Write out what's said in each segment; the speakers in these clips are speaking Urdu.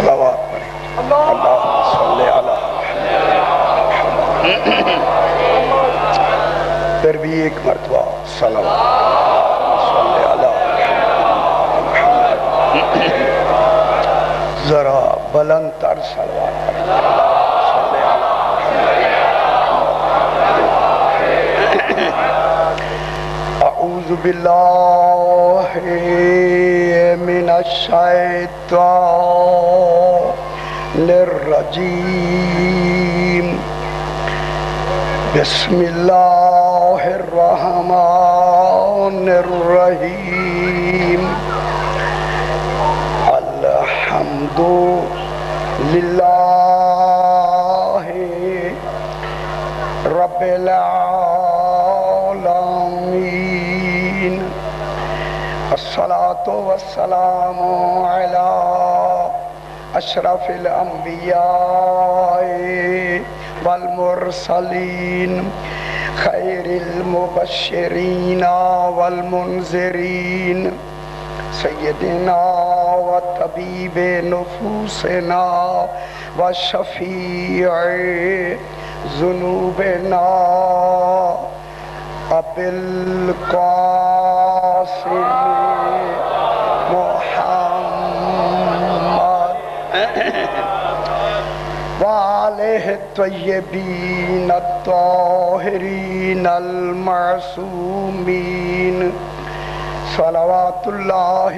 صلوات پڑھیں اللہم صلی علی محمد پھر بھی ایک مرتبہ صلوات صلی علی محمد ذرا بلند تر صلوات پڑھیں صلی علی اعوذ باللہ من الشیطان الرجیم بسم اللہ الرحمن الرحیم الحمد للہ رب العالمین الصلاة والسلام علی اشرف الانبیاء والمرسلین خیر المبشرین والمنذرین سیدنا و طبیب نفوسنا و شفیع ذنوبنا ابی القاسم محمد وآلہ الطیبین الطاہرین المعصومین صلوات اللہ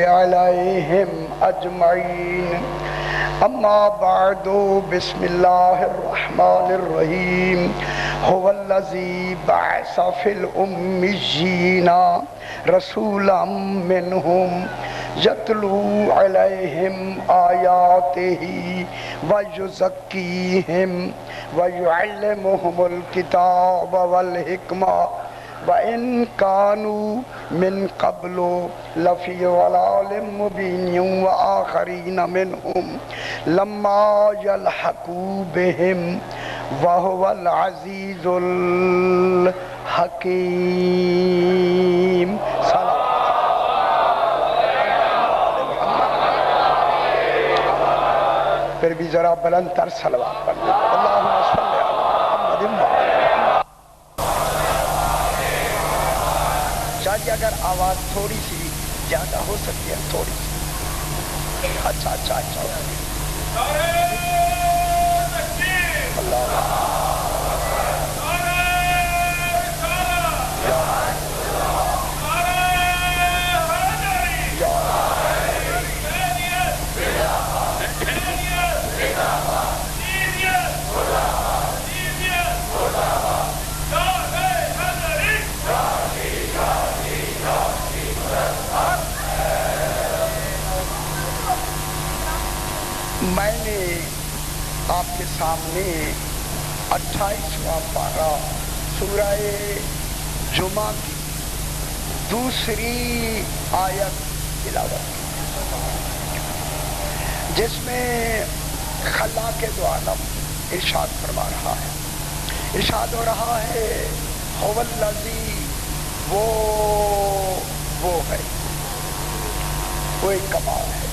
علیہم اجمعین اما بعد بسم اللہ الرحمن الرحیم هو الذی بعث فی الامیین رسولا منہم یتلو علیہم آیاتہ ویزکیہم ویعلمہم الکتاب والحکمہ وَإِن كَانُوا مِن قَبْلُ لَفِي ضَلَالٍ مُبِينٍ وَآخَرِينَ مِنْهُمْ لَمَّا يَلْحَقُوا بِهِمْ وَهُوَ الْعَزِيزُ الْحَكِيمُ پھر بھی ذرا بلند تر صلوات پڑھیں اللہم صلی علی محمد چاہیے اگر آواز تھوڑی سی زیادہ ہو سکتی ہے تھوڑی سی اچھا اللہ میں نے آپ کے سامنے 28واں پارہ سورہ جمعہ کی دوسری آیت تلاوت کی جس میں خلاق دو عالم ارشاد فرما رہا ہے ارشاد ہو رہا ہے هو الذی وہ ہے وہ ایک کمال ہے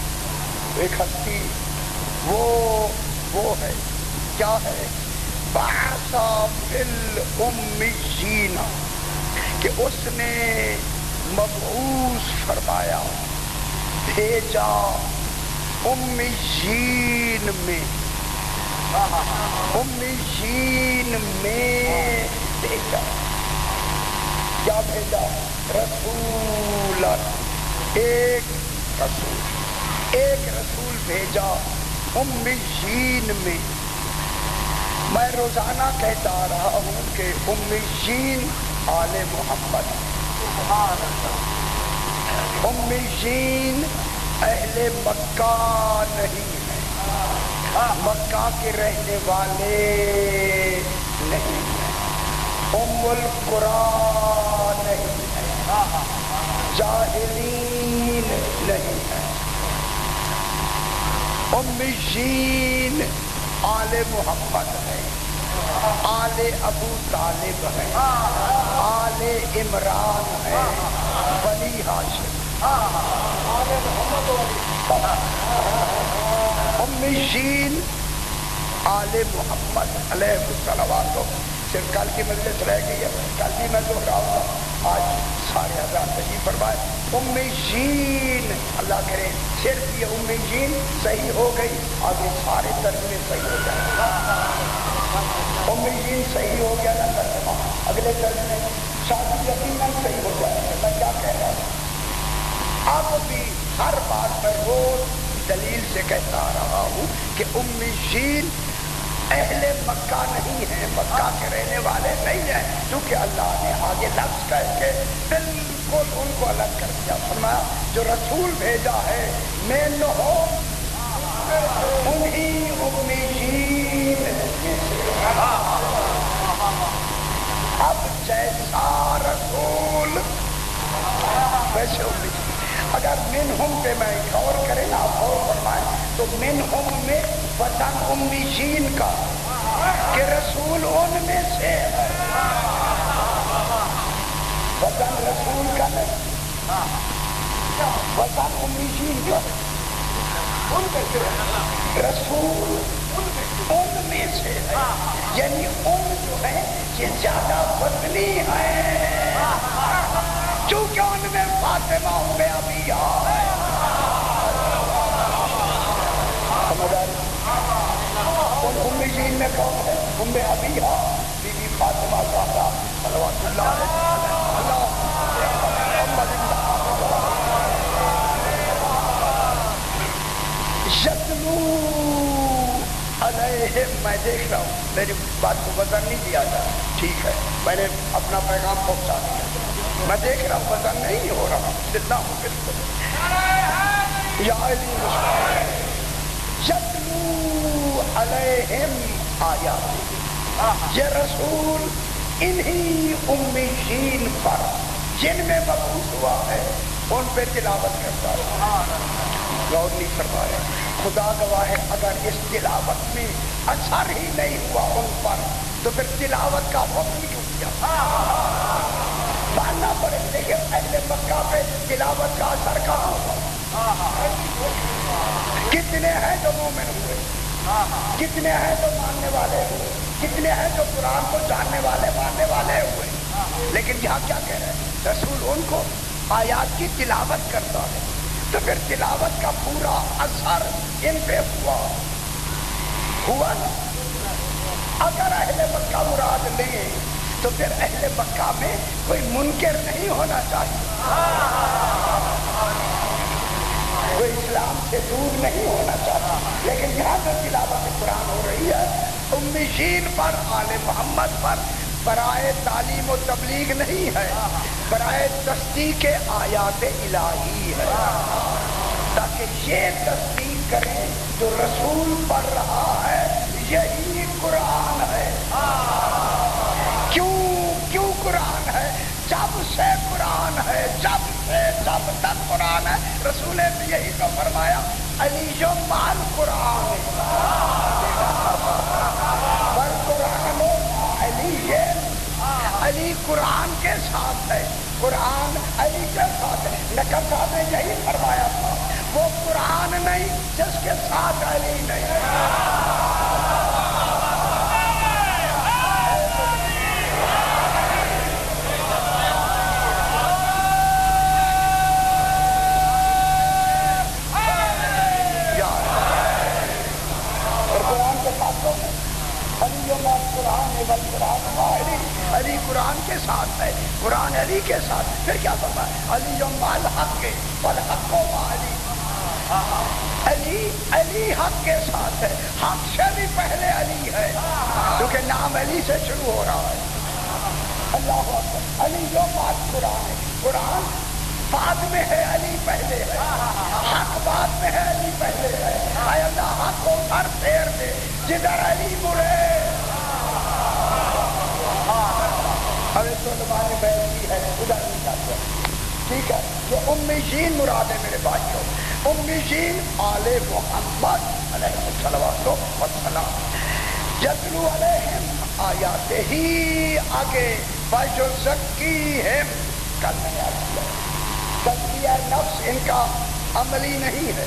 وہ ایک ہستی وہ ہے کیا ہے بعث فی الامیین کہ اس نے مبعوث فرمایا بھیجا امیین میں بھیجا کیا بھیجا رسول ایک رسول بھیجا امیین میں روزانہ کہتا رہا ہوں کہ امیین آل محمد امیین اہل مکہ نہیں ہے مکہ کے رہنے والے نہیں ہیں ام القرآن نہیں ہے جاہلین نہیں ہے امیین آل محمد ہے آل ابو طالب ہے آل عمران ہے بنی ہاشم امیین آل محمد علیہ الصلوات. صرف کل کی مجلس رہ گئی ہے، کل بھی میں دوہراؤں گا، آج سارے حضرات تشریف فرمائے. امیین اللہ کرے صرف یہ امیین صحیح ہو گئی، آگے سارے ترجمے صحیح ہو جائیں. امیین صحیح ہو گیا نا ترجمہ، اگلے ترجمے شاید یقیناً صحیح ہو جائے گا. میں کیا کہہ رہا ہوں، اب بھی ہر بات پر روز دلیل سے کہتا رہا ہوں کہ امیین اہل مکہ نہیں ہیں، مکہ کے رہنے والے نہیں ہیں، کیونکہ اللہ نے آگے لفظ کہہ کے بالکل ان کو الگ کر دیا. فرمایا جو رسول بھیجا ہے منہم انہی امیین میں سے. اب جیسا رسول ویسے امیین. اگر منہم پہ میں غور کریں نا، غور فرمائیں تو منہم میں وطن امیین کا کہ رسول ان میں سے ہے، وطن رسول کا نہیں، وطن امیین کا. ان میں سے رسول ان میں سے ہے، یعنی ان جو ہے یہ زیادہ وطنی ہے، چونکہ ان میں فاطمہ ام ابیہ ہے. ان امیین میں کون ہے؟ ام ابیہ بی بی فاطمہ زہرا صلوات اللہ علیہ. یتلو علیہم، میں دیکھ رہا ہوں میری بات کو وزن نہیں دیا تھا، ٹھیک ہے میں نے اپنا پیغام پہنچا دیا، میں دیکھ رہا ہوں وزن نہیں ہو رہا، زندہ ہوں بالکل. یا علی یتلو علیہم آیات، یہ رسول انہی امیین پر جن میں مبعوث ہوا ہے ان پہ تلاوت کرتا ہے. غور نہیں فرما رہے. خدا گواہ ہے اگر اس تلاوت میں اثر ہی نہیں ہوا ان پر تو پھر تلاوت کا حکم کیوں کیا؟ ماننا پڑے لیکن اہل مکہ پہ تلاوت کا اثر کہاں ہوا؟ کتنے ہیں جو مومن ہوئے، کتنے ہیں جو ماننے والے ہوئے، کتنے ہیں جو قرآن کو جاننے والے ماننے والے ہوئے. لیکن یہاں کیا کہہ رہے ہیں؟ رسول ان کو آیات کی تلاوت کرتا ہے، تو پھر تلاوت کا پورا اثر ان پہ ہوا نا. اگر اہل مکہ مراد لیں تو پھر اہل مکہ میں کوئی منکر نہیں ہونا چاہیے، کوئی اسلام سے دور نہیں ہونا چاہتا. لیکن یہاں جو تلاوت قرآن ہو رہی ہے امیین پر، آل محمد پر، برائے تعلیم و تبلیغ نہیں ہے، برائے تصدیق آیات الہی ہے، تاکہ یہ تصدیق کریں جو رسول پڑھ رہا ہے یہی قرآن ہے. کیوں قرآن ہے؟ جب سے قرآن ہے، جب تک قرآن ہے. رسول نے یہی تو فرمایا علی مال قرآن، قرآن علی قرآن کے ساتھ ہے، قرآن علی کے ساتھ ہے. نقل صاحب نے یہی فرمایا تھا وہ قرآن نہیں جس کے ساتھ علی نہیں. علی قرآن کے ساتھ ہے، قرآن علی کے ساتھ. پھر کیا فرمایا؟ علی مال حق والحق علی، علی حق کے ساتھ ہے، حق سے بھی پہلے علی ہے کیونکہ نام علی سے شروع ہو رہا ہے. اللہ اکبر. علی مال قرآن ہے، قرآن بعد میں ہے، علی پہلے ہے. حق بعد میں ہے، علی پہلے ہے. اے اللہ حق کو ہر پھیر دے جدھر علی مڑے. ابھی تو زبان بیٹھی ہے ادھر نہیں جاتے. ٹھیک ہے، یہ امیین مراد ہے میرے بھائیوں. امیین آل محمد علیہ الصلوات والسلام. یتلو علیہم آیات ہی آگے فیزکیہم. کل میں نے عرض کیا تزکیہ نفس ان کا عملی نہیں ہے،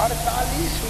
48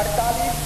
48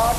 8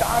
4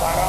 12,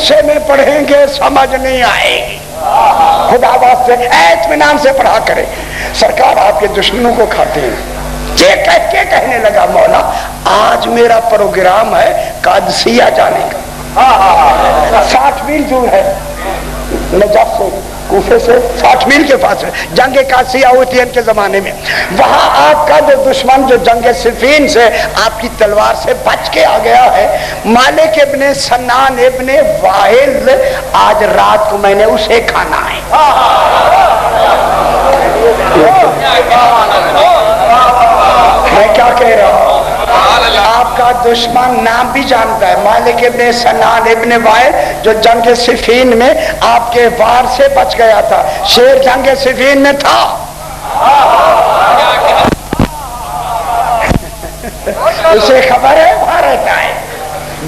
غصے میں پڑھیں گے سمجھ نہیں آئے گی. خدا واسطے اطمینان سے پڑھا کرے. سرکار آپ کے دشمنوں کو کھاتے ہیں. یہ کہہ کے کہنے لگا مولا آج میرا پروگرام ہے قادسیہ جانے کا. 60 میل دور ہے نجف سے, کوفے سے 60 میل کے پاس ہے. جنگ قادسیہ ہوتی ہے ان کے زمانے میں. وہاں آپ کا جو دشمن جو جنگ صفین سے آپ کی تلوار سے بچ کے آ گیا ہے, مالک ابن سنان ابن واحل, آج رات کو میں نے اسے کھانا ہے. میں کیا کہہ رہا ہوں, آپ کا دشمن نام بھی جانتا ہے, مالک ابن سنان ابن وائل, جو جنگ صفین میں آپ کے وار سے بچ گیا تھا. شیر جنگ صفین میں تھا. اسے خبر ہے وہاں رہتا ہے,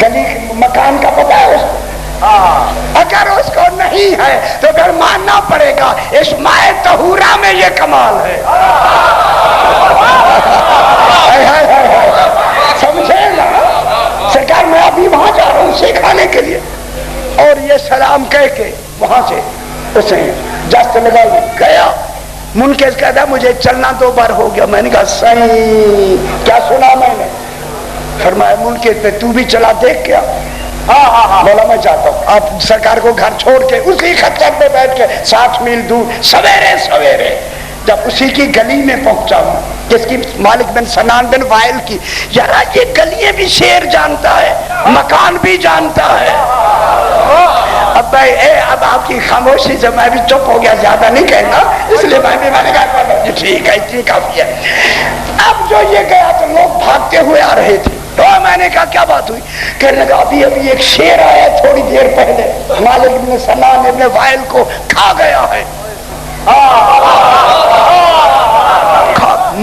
گلی مکان کا پتہ ہے اس کو. اگر اس کو نہیں ہے تو پھر ماننا پڑے گا اسماعیل طہورا میں یہ کمال ہے. سمجھے نا سرکار, میں ابھی وہاں جا رہا ہوں سکھانے کے لیے. اور یہ سلام کہہ کے وہاں سے اسے جست لگا گیا. منکر کہتا مجھے چلنا 2 بار ہو گیا. میں نے کہا صحیح, کیا سنا میں نے؟ فرمایا منکر پہ تو بھی چلا دیکھ کیا. بولا میں چاہتا ہوں. آپ سرکار کو گھر چھوڑ کے اسی خچر پہ بیٹھ کے 60 میل دور سویرے سویرے جب اسی کی گلی میں پہنچا ہوں, جس کی مالک بن سنان بن وائل کی, یار یہ گلیاں بھی شیر جانتا ہے, مکان بھی جانتا ہے. اب آپ کی خاموشی سے میں بھی چپ ہو گیا, زیادہ نہیں کہنا, اس لیے میں نے کہا ٹھیک ہے اتنی کافی ہے. اب جو یہ گیا تو لوگ بھاگتے ہوئے آ رہے تھے. تو میں نے کہا کیا بات ہوئی؟ کہنے لگا ابھی ایک شیر آیا تھوڑی دیر پہلے, مالک بن سنان ابن وائل کو کھا گیا ہے.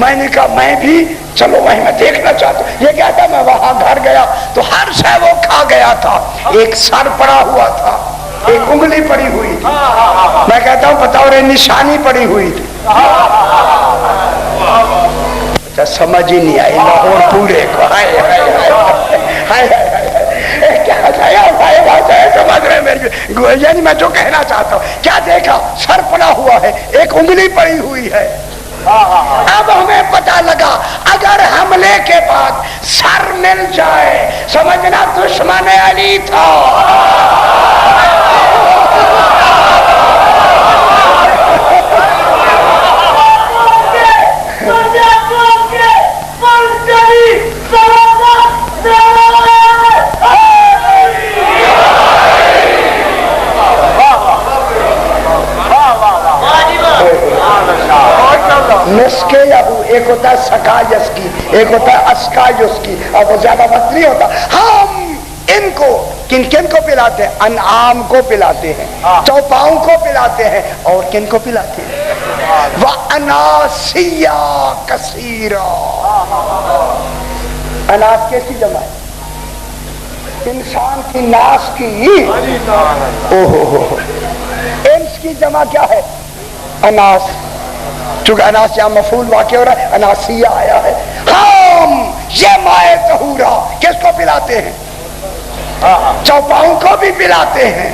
میں نے کہا میں بھی چلو وہیں میں دیکھنا چاہتا ہوں. یہ کہتا میں وہاں گھر گیا تو ہر شے وہ کھا گیا تھا. ایک سر پڑا ہوا تھا, ایک انگلی پڑی ہوئی تھی. میں کہتا ہوں بتاؤ رے نشانی پڑی ہوئی تھی. سمجھ ہی نہیں آئی لاہور پورے کو. سمجھ رہے میری, یعنی میں جو کہنا چاہتا ہوں, کیا دیکھا سر پڑا ہوا ہے, ایک انگلی پڑی ہوئی ہے. اب ہمیں پتا لگا اگر حملے کے بعد سر مل جائے سمجھنا دشمن علی تھا. نسکے یہو, ایک ہوتا ہے سکایس کی, ایک ہوتا ہے اسکایس کی, اور وہ زیادہ وقت نہیں ہوتا. ہم ان کو کن کن کو پلاتے ہیں؟ انعام کو پلاتے ہیں, چوپاؤں کو پلاتے ہیں, اور کن کو پلاتے ہیں؟ وَأَنَاسِيَّ كَثِيرًا. اناس کیسی جمع ہے؟ انسان کی ناس کی. انس کی جمع کیا ہے؟ اناس. چونکہ اناس یہاں مفعول واقع ہو رہا ہے, اناسیہ آیا ہے. ہم یہ مائے طہورا کس کو پلاتے ہیں؟ چوپاؤں کو بھی پلاتے ہیں.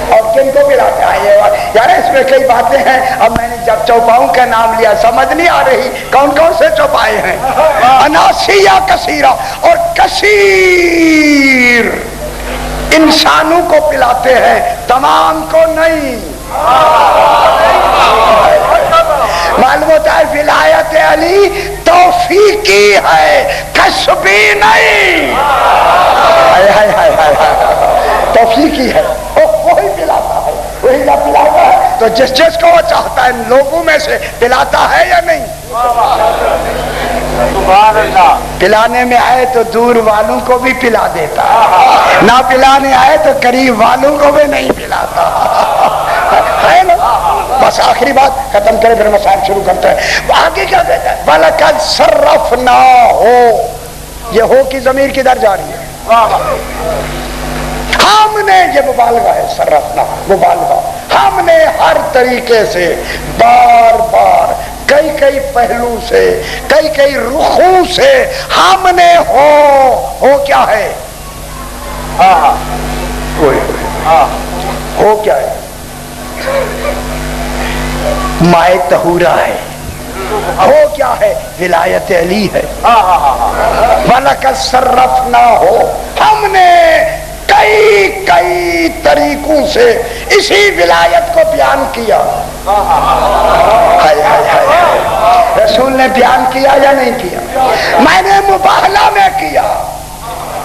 اور کن کو پلاتے ہیں؟ یار اس میں کئی باتیں ہیں. اب میں نے جب چوپاؤں کا نام لیا سمجھ نہیں آ رہی کون کون سے چوپائے ہیں. اناسیہ کثیرہ, اور کثیر انسانوں کو پلاتے ہیں, تمام کو نہیں. معلوم ہوتا ہے ولایت علی توفیقی ہے, کسبی نہیں. توفیقی ہے, وہی پلاتا ہے, وہی نہ پلاتا ہے تو جس جس کو وہ چاہتا ہے لوگوں میں سے پلاتا ہے یا نہیں. پلانے میں آئے تو دور والوں کو بھی پلا دیتا, نہ پلانے آئے تو قریب والوں کو بھی نہیں پلاتا ہے نا. بس آخری بات ختم کرے پھر مسائل شروع کرتا ہے. آگے کیا کہتا ہے؟ وَلَقَدْ صَرَّفْنَاهُ. یہ ہو کی ضمیر کدھر جا رہی ہے؟ ہم نے, یہ مبالغہ ہے, صرفنا مبالغہ. ہم نے ہر طریقے سے بار بار کئی کئی پہلو سے کئی کئی رخوں سے ہم نے ہو کیا ہے ہو کیا ہے؟ مائے طہورہ ہے. ہو کیا ہے؟ ولایت علی ہے. وَلَقَدْ صَرَّفْنَاهُ ہم نے کئی طریقوں سے اسی ولایت کو بیان کیا. رسول نے بیان کیا یا نہیں کیا؟ میں نے مباہلہ میں کیا،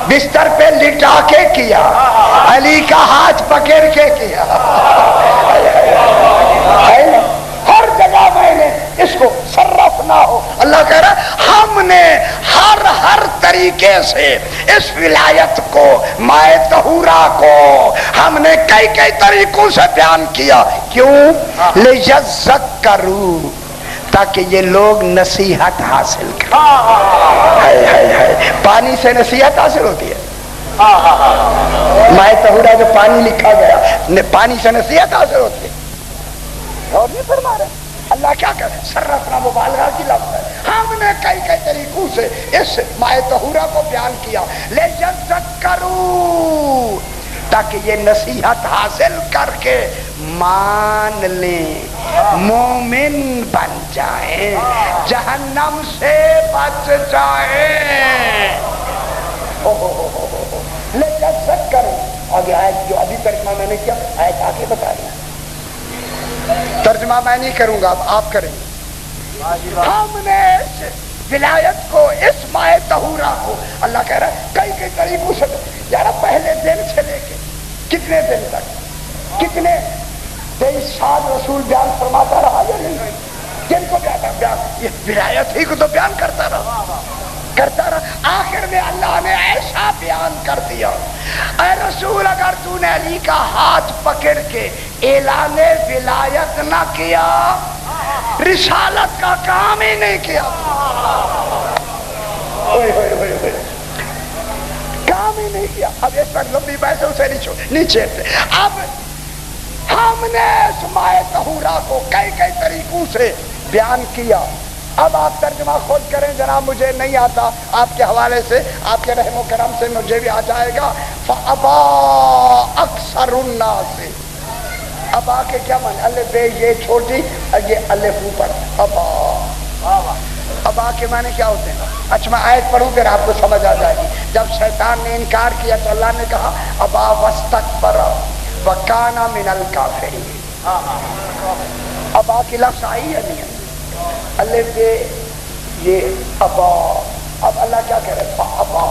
بستر پہ لٹا کے کیا، علی کا ہاتھ پکڑ کے کیا. ہر جگہ میں نے اس کو صرف نہ ہو. اللہ کہہ رہا ہم نے ہر طریقے سے اس ولایت کو، مائے طہورہ کو ہم نے کئی طریقوں سے بیان کیا. کیوں؟ لِيَذَّكَّرُوا، تاکہ یہ لوگ نصیحت حاصل کریں. پانی سے نصیحت حاصل ہوتی ہے. مائے طہورہ جو پانی لکھا گیا، پانی سے نصیحت حاصل ہوتی ہے. اور نہیں فرما رہے اللہ کیا کرے؟ صرفنا مبالغہ کی لفظ ہے. ہم نے کئی طریقوں سے اس مائے طہورہ کو بیان کیا. لِيَذَّكَّرُوا، تاکہ یہ نصیحت حاصل کر کے مان لیں، مومن بن جائیں، جہنم سے بچ جائیں. لِيَذَّكَّرُوا. آگے آیت جو ابھی ترجمہ میں نے کیا، آیت آگے بتا رہی. ترجمہ میں نہیں کروں گا، اب آپ کریں. ہم نے اس ولایت کو، اس مائے طہورہ کو، اللہ کہہ رہا ہے کئی طریقوں سے. یار پہلے دن سے لے کے کتنے دن تک، کتنے 23 سال رسول بیان فرماتا رہا یا نہیں؟ جن کو بیان، یہ ولایت ہی کو تو بیان کرتا رہا. آخر میں اللہ نے ایسا بیان کر دیا، اے رسول اگر تو نے علی کا ہاتھ پکڑ کے اعلان ولایت نہ کیا، رسالت کا کام ہی نہیں کیا. کام ہی نہیں کیا. اب اس وقت لمبی بحث اسے نیچے اب ہم نے اس مائے طہورہ کو کئی طریقوں سے بیان کیا. اب آپ ترجمہ خود کریں جناب، مجھے نہیں آتا. آپ کے حوالے سے، آپ کے رحم و کرم سے مجھے بھی آ جائے گا. فَأَبَا أَكْثَرُ النَّاسِ. ابا کے کیا معنی؟ الف بے یہ چھوٹی، یہ الف اوپر. ابا کے معنی کیا ہوتے ہیں؟ اچھا میں آیت پڑھوں پھر آپ کو سمجھ آ جائے گی. جب شیطان نے انکار کیا تو اللہ نے کہا ابا وَاسْتَكْبَرَ وَكَانَ مِنَ الْكَافِرِينَ. ابا کی لفظ آئی ہے نہیں؟ الف بے یہ ابا. اب اللہ کیا کہہ رہے ہیں؟ ابا،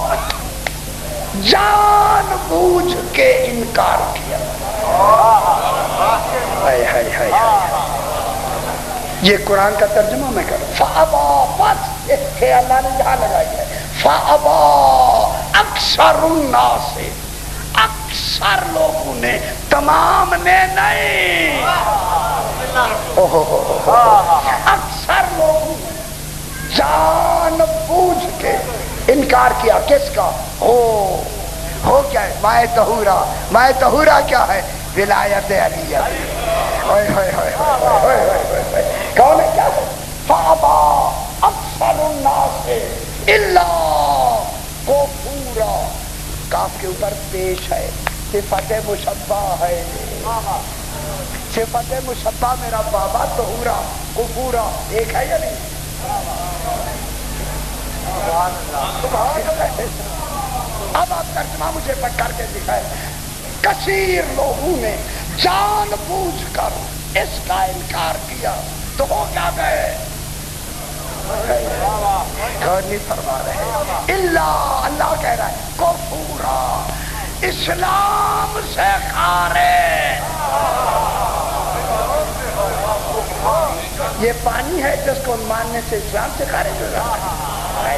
جان بوجھ کے انکار کیا. یہ قرآن کا ترجمہ میں کروں. فابا، بس اس کے اللہ نے جہاں لگائی ہے. فابا اکثر الناس، اکثر لوگوں نے، تمام نے نہیں، اکثر لوگوں نے جان بوجھ کے انکار کیا. کس کا؟ ہو کیا ہے؟ مائے طہورہ. مائے طہورہ کیا ہے؟ ولایت علیہ. کون ہے؟ کیا ہے؟ فابا اکثر الناس الا کفورا. کاف کے اوپر پیش ہے، صفت مشبہ ہے. صفت مشبہ میرا بابا طہورا کفورا ایک ہے یا نہیں؟ اب آپ ترجمہ مجھے پڑھ کر کے دکھائے. کثیر لوگوں نے جان بوجھ کر اس کا انکار کیا تو ہو کیا گئے؟ نہیں فرما رہے اللہ کہہ رہا ہے کفورا، اسلام سے خارج. یہ پانی ہے جس کو ماننے سے اسلام سے خارج ہو رہا ہے.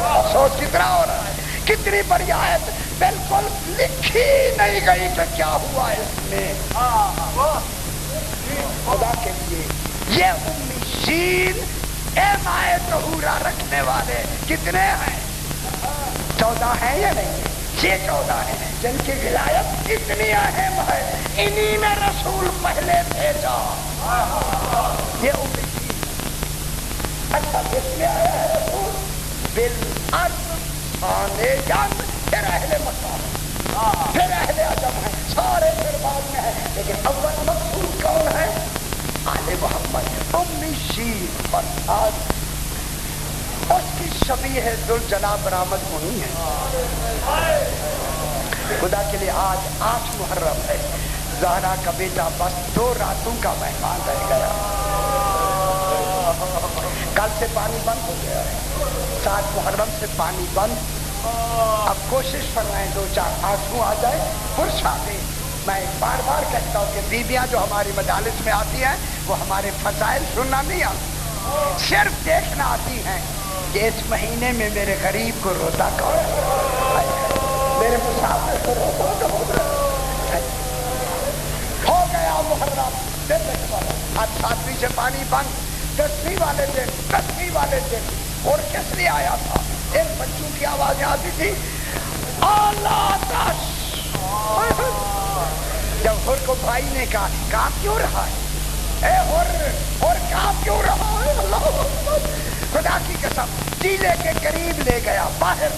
افسوس کتنا ہو رہا ہے. کتنی بڑی آیت بالکل لکھی نہیں گئی کہ کیا ہوا اس میں. خدا کے لیے یہ امیشین اے مائے طہورہ رکھنے والے کتنے ہیں؟ 14 ہیں یا نہیں؟ یہ 14 ہیں جن کی ولایت اتنی اہم ہے. انہی میں رسول پہلے بھیجا. یہ امیشین. اچھا کس میں آیا ہے رسول؟ بالعرض آنے جان پھر اہل مکہ. پھر اہل عجم ہیں، سارے پھر بعد میں ہیں، لیکن اول مقصود کون ہے؟ آل محمد، امی شیر، اور آج اس کی شبیہ ذوالجلال برآمد ہوئی ہے۔ خدا کے لیے آج 8 محرم ہے، زہرا کا بیٹا بس 2 راتوں کا مہمان رہ گیا، کل سے پانی بند ہو گیا ہے، 7 محرم سے پانی بند۔ اب کوشش فرمائیں 2-4 آنسو آ جائے، پرسا دے۔ میں بار بار کہتا ہوں کہ بیویاں جو ہماری مجالس میں آتی ہیں وہ ہمارے فضائل سننا نہیں آتی، صرف دیکھنا آتی ہیں کہ اس مہینے میں میرے غریب کو روتا کون ہے، میرے مسافر کو روتا کون ہے۔ ہو گیا محرم، اب 7ویں سے پانی بند، 10ویں والے دن اور کس لیے آیا تھا؟ ان بچوں کی آوازیں آتی تھی آلاتش۔ جب ہر کو بھائی نے کہا کام کیوں رہا ہے، اے ہر کام کیوں رہا ہے، اللہ خدا کی قسم چیلے کے قریب لے گیا، باہر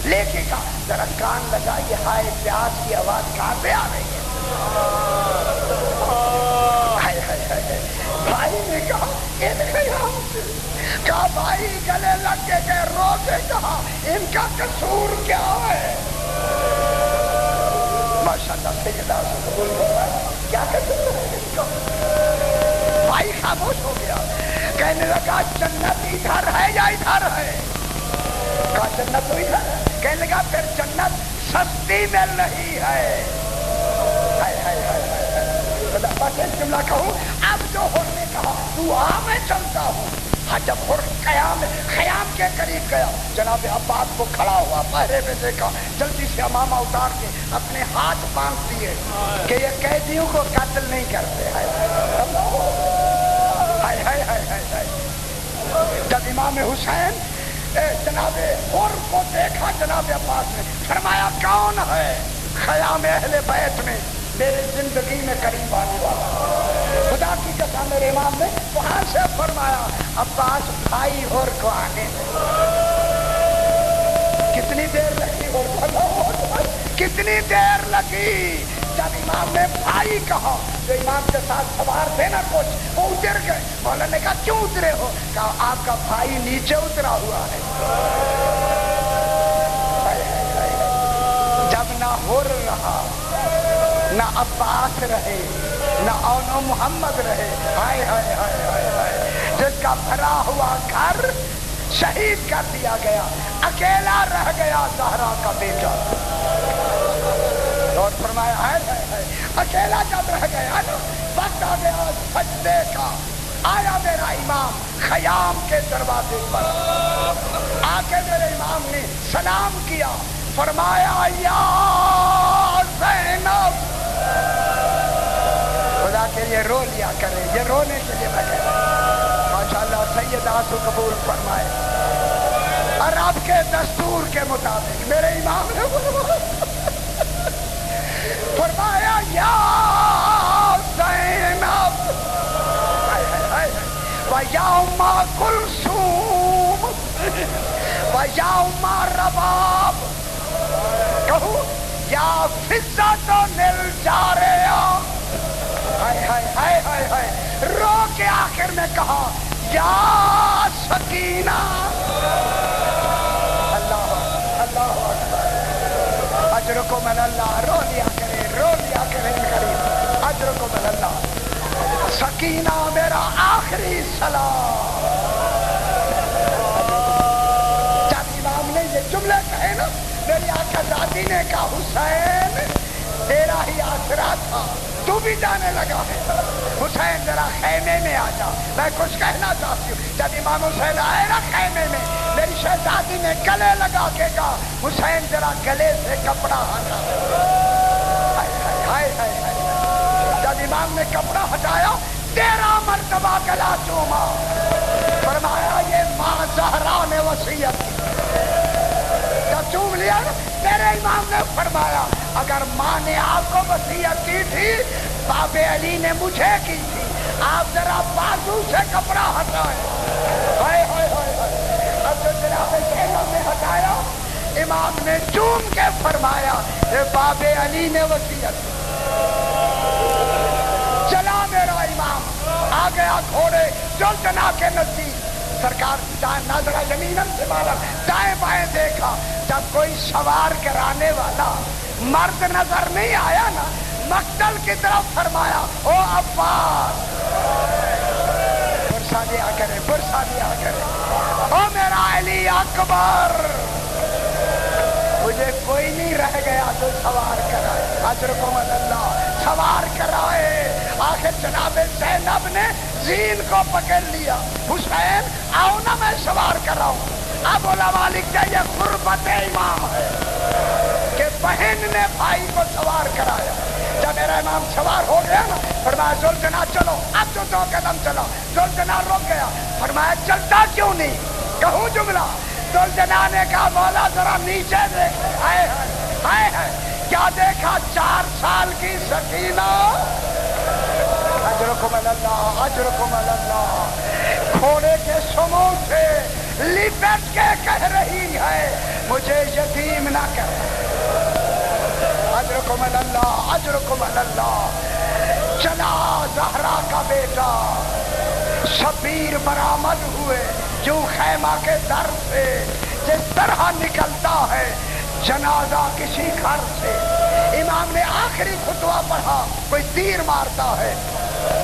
لے کے کہا ذرا کان لگا، یہ ہائے پیاس کی آواز کہاں سے آ رہی ہے؟ بھائی نے کہا کہا بھائی گلے لگ کے گئے، رو کے کہا ان کا قصور کیا ہے؟ ماشاءاللہ سیدہ سے قبول کرا، کیا قصور ہے ان کا؟ بھائی خاموش ہو گیا، کہنے لگا جنت ادھر ہے یا ادھر ہے؟ کہا جنت تو ادھر ہے۔ کہنے لگا پھر جنت سستی مل رہی ہے۔ بس ایک جملہ کہوں، اب جو ہر نے کہا تو آ میں چلتا ہوں، ہاں جب ہر خیام کے قریب گیا، جناب عباس کو کھڑا ہوا پہرے میں دیکھا، جلدی سے امامہ اتار کے اپنے ہاتھ باندھ دیے کہ یہ قیدیوں کو قتل نہیں کرتے۔ جب امام حسین جناب ہر کو دیکھا، جناب عباس نے فرمایا کون ہے خیام اہل بیت میں میرے زندگی میں قریب آنے والا؟ خدا کی قسم میرے امام نے وہاں سے فرمایا عباس بھائی ہور کو آنے دے۔ کتنی دیر لگی کتنی دیر لگی؟ جب امام نے بھائی کہا، جو امام کے ساتھ سوار تھے نا کچھ، وہ اتر گئے۔ مولا نے کہا کیوں اترے ہو؟ کہا آپ کا بھائی نیچے اترا ہوا ہے۔ جب نہ ہور رہا، نہ عباس رہے، نہ اونو محمد رہے، ہائے ہائے ہائے ہائے ہائے، جس کا بھرا ہوا گھر شہید کر دیا گیا، اکیلا رہ گیا زہرا کا بیٹا۔ اور فرمایا ہائے ہائے ہائے، اکیلا جب رہ گیا نا، وقت آ گیا سجدے کا، آیا میرا امام خیام کے دروازے پر، آ کے میرے امام نے سلام کیا، فرمایا یا زینب۔ خدا کے لیے رو لیا کرے، یہ رونے کے لیے میں کہتا ہوں۔ ماشاءاللہ سیدہ کو قبول فرمائے، اور آپ کے دستور کے مطابق میرے امام نے فرمایا یا زینب و یا ام کلثوم و یا ام رباب، کہو یا فضت الجاریہ، ہائے ہائے ہائے ہائے ہائے، رو کے آخر میں کہا یا سکینہ۔ اللہ اللہ اکبر، اجرکم اللہ، رو لیا کرے قریب، اجرکم اللہ۔ سکینہ میرا آخری سلام۔ جب امام نے یہ جملے کہے نا، میری آقا ذاتی نے کہا حسین تیرا ہی آسرا تھا، تو بھی جانے لگا ہے، حسین ذرا خیمے میں آ جا، میں کچھ کہنا چاہتی ہوں۔ جب امام حسین آئے نا خیمے میں، میری شہزادی نے گلے لگا کے کہا حسین ذرا گلے سے کپڑا ہٹا۔ جب امام نے کپڑا ہٹایا، 13 مرتبہ گلا چوما، فرمایا یہ ماں زہرا نے وصیت کی۔ جب چوم لیا نا، میرے امام نے فرمایا اگر ماں نے آپ کو وصیت کی تھی، باب علی نے مجھے کی تھی، آپ ذرا بازو سے کپڑا ہٹائیں۔ ہائے ہائے ہائے ہائے، اب جو جناب زینب نے ہٹایا، امام نے چوم کے فرمایا باب علی نے وصیت چلا میرا امام آ گیا گھوڑے جلجنا کے نزدیک سرکار نظرہ زمیناً سے مارا دائیں بائیں دیکھا جب کوئی سوار کرانے والا مرد نظر نہیں آیا نا مقتل کی طرف فرمایا او عباس برسا دیا کرے او میرا علی اکبر مجھے کوئی نہیں رہ گیا تو سوار کرائے اجرکم اللہ سوار کرائے آخر جناب زینب نے زین کو پکڑ لیا حسین آؤ نا میں سوار کراؤں اب علماء لکھتے ہیں یہ قربت امام ہے کہ بہن نے بھائی کو سوار کرایا جب میرا امام سوار ہو گیا نا فرمایا ذوالجناح چلو اب جو 2 قدم چلا ذوالجناح رک گیا فرمایا چلتا کیوں نہیں کہوں جملہ ذوالجناح نے کہا مولا ذرا نیچے دیکھ ہائے ہائے کیا دیکھا 4 سال کی سکینہ اجرکم اللہ گھوڑے کے سموں سے لپٹ کے کہہ رہی ہے مجھے یتیم نہ کر اجرکم اللہ چلا زہرا کا بیٹا شبیر برآمد ہوئے جو خیمہ کے در سے جس طرح نکلتا ہے جنازہ کسی گھر سے امام نے آخری خطبہ پڑھا کوئی تیر مارتا ہے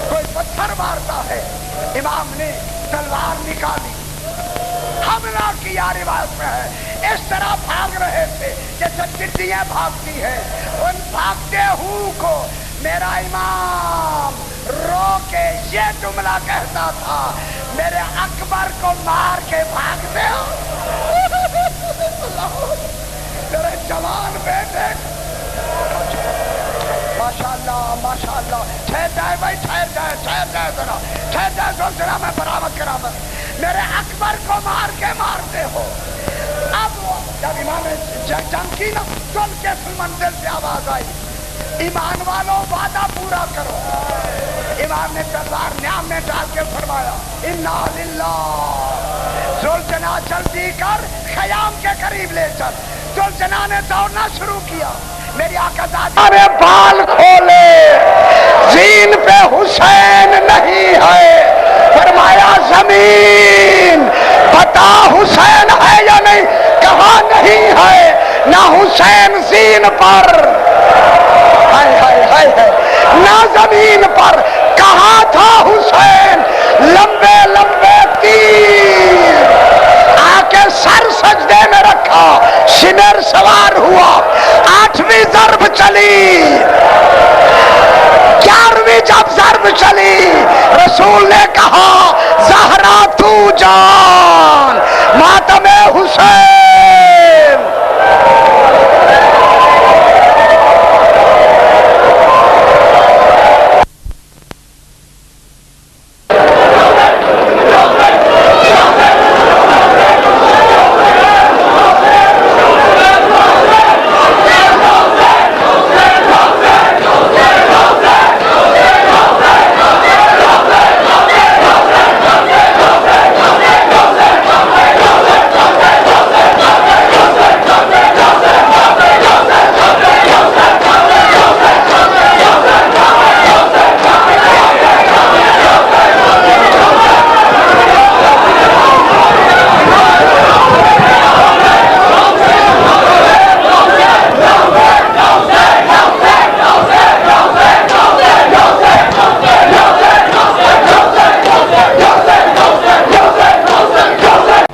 کوئی پتھر مارتا ہے امام نے تلوار نکالی حملہ کیا روایت میں ہے اس طرح بھاگ رہے تھے جیسے ٹڈیاں بھاگتی ہیں ان بھاگتے ہوں کو میرا امام رو کے یہ جملہ کہتا تھا میرے اکبر کو مار کے بھاگتے ہو میرے جوان بیٹے ماشاءاللہ ٹھہر جائے بھائی ٹھہر جائے ذرا میں برآمد کرا میرے اکبر کو مار کے مارتے ہو اب جب امام نے جنگ کی نا چل کے منزل سے آواز آئی ایمان والوں وعدہ پورا کرو امام نے تلوار نیام میں ڈال کے فرمایا انا للہ ذوالجناح جلدی کر خیام کے قریب لے چل ذوالجناح نے دوڑنا شروع کیا میری آقا زادی بال کھولے زین پہ حسین نہیں ہے فرمایا زمین بتا حسین ہے یا نہیں کہا نہیں ہے نہ حسین زین پر نہ زمین پر کہا تھا حسین لمبے لمبے تیر آ کے سر سجدے میں رکھا شمر سوار ہوا 8ویں ضرب چلی 11ویں جب ضرب چلی رسول نے کہا زہرا تو جان ماتم حسین